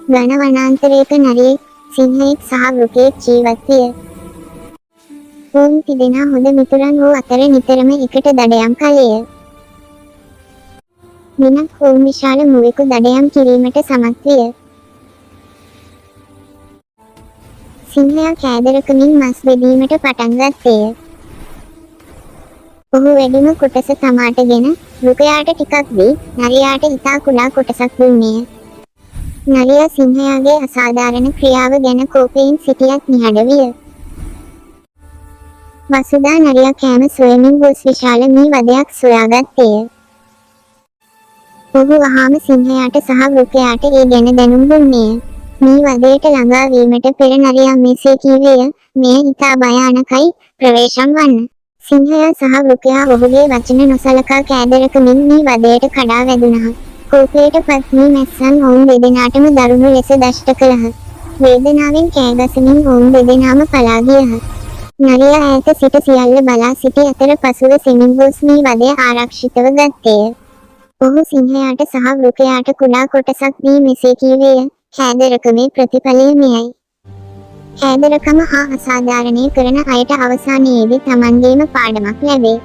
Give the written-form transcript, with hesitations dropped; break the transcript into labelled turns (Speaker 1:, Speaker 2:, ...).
Speaker 1: ඝන වනාන්තරයක නරියෙක්, සිංහයෙක් සහ වෘකයෙක් ජීවත් විය. ඔවුන් තිදෙනා හොඳ මිතුරන් වූ අතර නිතරම එකට දඩයම් කළේය. දිනක් ඔවුන් විශාල මුවෙකු දඩයම් කිරීමට සමත් විය. සිංහයා කෑදරකමින් මස් බෙදීමට පටන් ගත්තේය. ඔහු වැඩිම කොටස තමාටගෙන වෘකයාට ටිකක් දී නරියාට ඉතා කුඩා කොටසක් දුන්නේය. නරියා සිංහයාගේ අසාධාරණ ක්‍රියාව ගැන කෝපයෙන් සිටියත් නිහඬ විය. වසුදා නරියා කෑම සොයමින් ගොස් විශාල මී වදයක් සොයාගත්තේය. ඔහු වහාම සිංහයාට සහ වෘකයාට ඒ ගැන දැනුම් දුන්නේය. මී වදයට ළඟා වීමට පෙර නරියා මෙසේ කීවේය, මෙය ඉතා භයානකයි, ප්‍රවේශම් වන්න. සිංහයා සහ වෘකයා ඔහුගේ වචන නොසලකා කෑදරකමින් මී වදයට කඩා වැදුණහ. කෝපයට පත් මී මැස්සන් ඔවුන් දෙදෙනාටම දරුණු ලෙස දෂ්ට කළහ. වේදනාවෙන් කෑගසමින් ඔවුන් දෙදෙනාම පලා ගියහ. නරියා ඈත සිට සියල්ල බලා සිටි අතර පසුව සෙමින් ගොස් මී වදය ආරක්ෂිතව ගත්තේය. ඔහු සිංහයාට සහ වෘකයාට කුඩා කොටසක් දී මෙසේ කීවේය, කෑදරකමේ ප්‍රතිඵලය මෙයයි. කෑදරකම හා අසාධාරණය කරන අයට අවසානයේදී තමන්ගේම පාඩමක් ලැබේ.